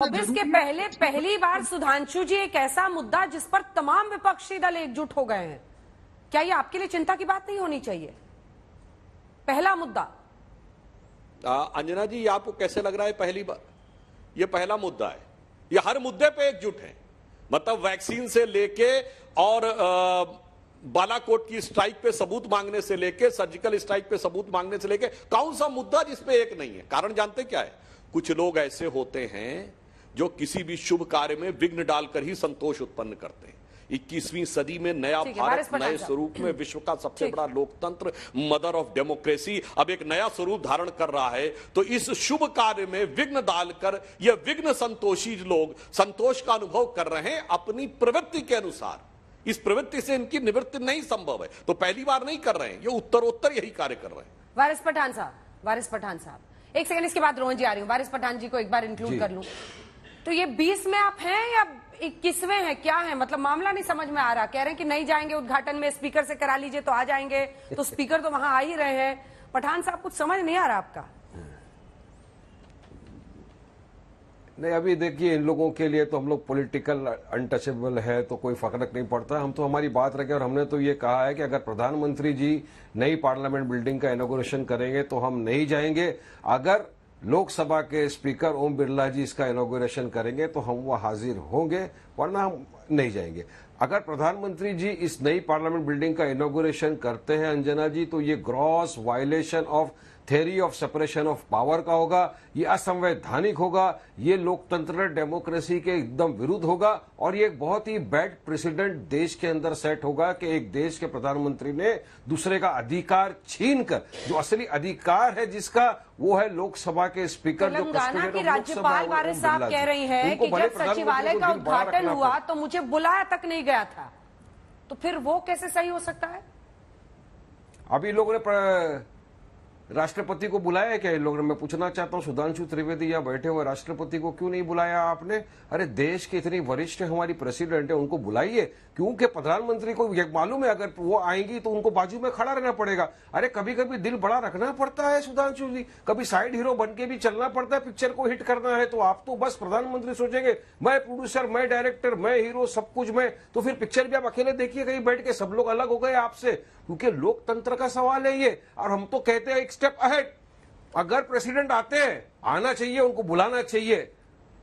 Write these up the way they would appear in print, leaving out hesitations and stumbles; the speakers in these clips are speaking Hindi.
24 के पहले पहली बार सुधांशु जी एक ऐसा मुद्दा जिस पर तमाम विपक्षी दल एकजुट हो गए हैं, क्या ये आपके लिए चिंता की बात नहीं होनी चाहिए? पहला मुद्दा। अंजना जी, ये आपको कैसे लग रहा है पहली बार? ये पहला मुद्दा है। ये हर मुद्दे पे एकजुट है। मतलब वैक्सीन से लेके और बालाकोट की स्ट्राइक पे सबूत मांगने से लेके सर्जिकल स्ट्राइक पे सबूत मांगने से लेके कौन सा मुद्दा जिसपे एक नहीं है? कारण जानते क्या है? कुछ लोग ऐसे होते हैं जो किसी भी शुभ कार्य में विघ्न डालकर ही संतोष उत्पन्न करते हैं। 21वीं सदी में नया भारत नए स्वरूप में विश्व का सबसे बड़ा लोकतंत्र, मदर ऑफ डेमोक्रेसी, अब एक नया स्वरूप धारण कर रहा है। तो इस शुभ कार्य में विघ्न डालकर ये विघ्न संतोषी लोग संतोष का अनुभव कर रहे हैं अपनी प्रवृत्ति के अनुसार। इस प्रवृत्ति से इनकी निवृत्ति नहीं संभव है, तो पहली बार नहीं कर रहे हैं, ये उत्तरोत्तर यही कार्य कर रहे हैं। वारिस पठान साहब, एक सेकंड, इसके बाद रोहन जी आ रही हूँ। वारिस पठान जी को एक बार इंक्लूड कर लूं। तो ये 20 में आप हैं या 21वें हैं, क्या है? मतलब मामला नहीं समझ में आ रहा। कह रहे हैं कि नहीं जाएंगे उद्घाटन में, स्पीकर से करा लीजिए तो आ जाएंगे, तो स्पीकर तो वहां आ ही रहे हैं। पठान साहब, कुछ समझ नहीं आ रहा आपका? नहीं, अभी देखिए, इन लोगों के लिए तो हम लोग पॉलिटिकल अनटचेबल है, तो कोई फर्क नहीं पड़ता। हम तो हमारी बात रखें, और हमने तो ये कहा है कि अगर प्रधानमंत्री जी नई पार्लियामेंट बिल्डिंग का इनॉग्रेशन करेंगे तो हम नहीं जाएंगे। अगर लोकसभा के स्पीकर ओम बिरला जी इसका इनॉग्रेशन करेंगे तो हम वह हाजिर होंगे, वरना हम नहीं जाएंगे। अगर प्रधानमंत्री जी इस नई पार्लियामेंट बिल्डिंग का इनॉग्रेशन करते हैं अंजना जी, तो ये gross violation of theory of separation of power का होगा, ये असंवैधानिक होगा, ये लोकतंत्र डेमोक्रेसी के एकदम विरुद्ध होगा, और ये एक बहुत ही बैड प्रेसिडेंट देश के अंदर सेट होगा कि एक देश के प्रधानमंत्री ने दूसरे का अधिकार छीनकर, जो असली अधिकार है जिसका, वो है लोकसभा के स्पीकर। जो तेलंगाना की राज्यपाल वारिस साहब कह रही हैं कि जब सचिवालय का उद्घाटन हुआ तो मुझे बुलाया तक नहीं गया था, तो फिर वो कैसे सही हो सकता है? अभी लोगों ने राष्ट्रपति को बुलाया है क्या इन लोगों ने? मैं पूछना चाहता हूं, सुधांशु त्रिवेदी यहाँ बैठे हुए, राष्ट्रपति को क्यों नहीं बुलाया आपने? अरे देश के इतनी वरिष्ठ हमारी प्रेसिडेंट है, उनको बुलाइए। क्योंकि प्रधानमंत्री को मालूम है अगर वो आएंगी तो उनको बाजू में खड़ा रहना पड़ेगा। अरे कभी कभी दिल बड़ा रखना पड़ता है सुधांशु जी, कभी साइड हीरो बन के भी चलना पड़ता है। पिक्चर को हिट करना है तो आप तो बस प्रधानमंत्री सोचेंगे मैं प्रोड्यूसर, मैं डायरेक्टर, मैं हीरो, सब कुछ मैं, तो फिर पिक्चर भी आप अकेले देखिए कहीं बैठ के, सब लोग अलग हो गए आपसे, क्योंकि लोकतंत्र का सवाल है ये। और हम तो कहते हैं एक स्टेप अहेड, अगर प्रेसिडेंट आते हैं, आना चाहिए, उनको बुलाना चाहिए,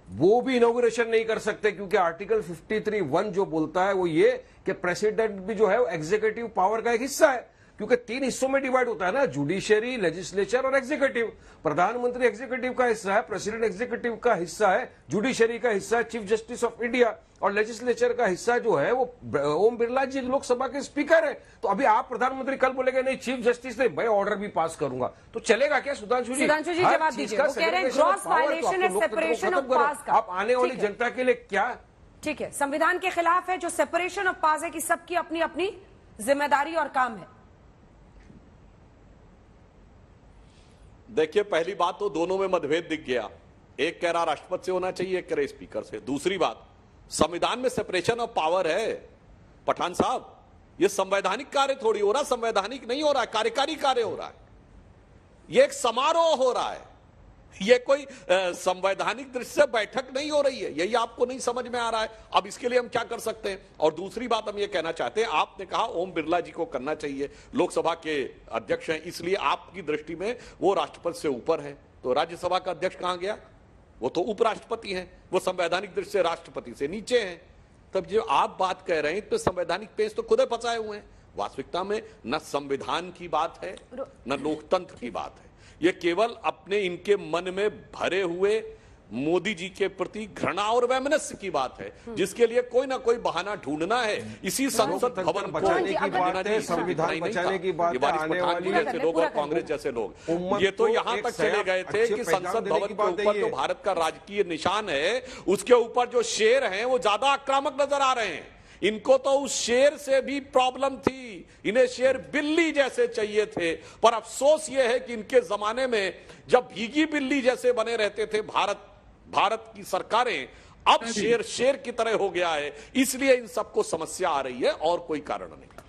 वो भी इनॉग्रेशन नहीं कर सकते, क्योंकि आर्टिकल 53(1) जो बोलता है वो ये कि प्रेसिडेंट भी जो है वो एग्जीक्यूटिव पावर का एक हिस्सा है, क्योंकि 3 हिस्सों में डिवाइड होता है ना, जुडिशियरी, लेजिस्लेचर और एग्जीक्यूटिव। प्रधानमंत्री एग्जीक्यूटिव का हिस्सा है, प्रेसिडेंट एग्जीक्यूटिव का हिस्सा है, जुडिशियरी का हिस्सा है चीफ जस्टिस ऑफ इंडिया, और लेजिस्लेचर का हिस्सा जो है वो ओम बिरला जी लोकसभा के स्पीकर है। तो अभी आप प्रधानमंत्री कल बोलेंगे नहीं चीफ जस्टिस ने, मैं ऑर्डर भी पास करूंगा, तो चलेगा क्या सुधांशु जी? सुधांशु जी जवाब दीजिए। वो कह रहे हैं gross violation and separation of powers का। आप आने वाली जनता के लिए क्या? ठीक है, संविधान के खिलाफ है जो सेपरेशन ऑफ पावर्स है कि सबकी अपनी अपनी जिम्मेदारी और काम है। देखिए, पहली बात तो दोनों में मतभेद दिख गया। एक कह रहा राष्ट्रपति से होना चाहिए, एक कह रहा स्पीकर से। दूसरी बात, संविधान में सेपरेशन ऑफ पावर है पठान साहब, यह संवैधानिक कार्य थोड़ी हो रहा, संवैधानिक नहीं हो रहा है, कार्यकारी कार्य हो रहा है। यह एक समारोह हो रहा है, यह कोई संवैधानिक दृष्टि से बैठक नहीं हो रही है। यही आपको नहीं समझ में आ रहा है। अब इसके लिए हम क्या कर सकते हैं? और दूसरी बात हम यह कहना चाहते हैं, आपने कहा ओम बिरला जी को करना चाहिए, लोकसभा के अध्यक्ष हैं, इसलिए आपकी दृष्टि में वो राष्ट्रपति से ऊपर है। तो राज्यसभा का अध्यक्ष कहां गया? वो तो उपराष्ट्रपति हैं, वो संवैधानिक दृष्टि से राष्ट्रपति से नीचे हैं। तब जो आप बात कह रहे हैं तो संवैधानिक पेच तो खुद ही फंसाए हुए हैं। वास्तविकता में न संविधान की बात है न लोकतंत्र की बात है, ये केवल अपने इनके मन में भरे हुए मोदी जी के प्रति घृणा और वैमनस्य की बात है, जिसके लिए कोई ना कोई बहाना ढूंढना है। इसी संसद भवन बचाने की बात है, संविधान बचाने की बात है, आने वाली जैसे लोग और कांग्रेस जैसे लोग ये तो यहाँ तक चले गए थे कि संसद भवन के ऊपर जो भारत का राजकीय निशान है उसके ऊपर जो शेर हैं वो ज्यादा आक्रामक नजर आ रहे हैं। इनको तो उस शेर से भी प्रॉब्लम थी, इन्हें शेर बिल्ली जैसे चाहिए थे। पर अफसोस यह है कि इनके जमाने में जब भीगी बिल्ली जैसे बने रहते थे भारत की सरकारें, अब शेर की तरह हो गया है, इसलिए इन सबको समस्या आ रही है और कोई कारण नहीं।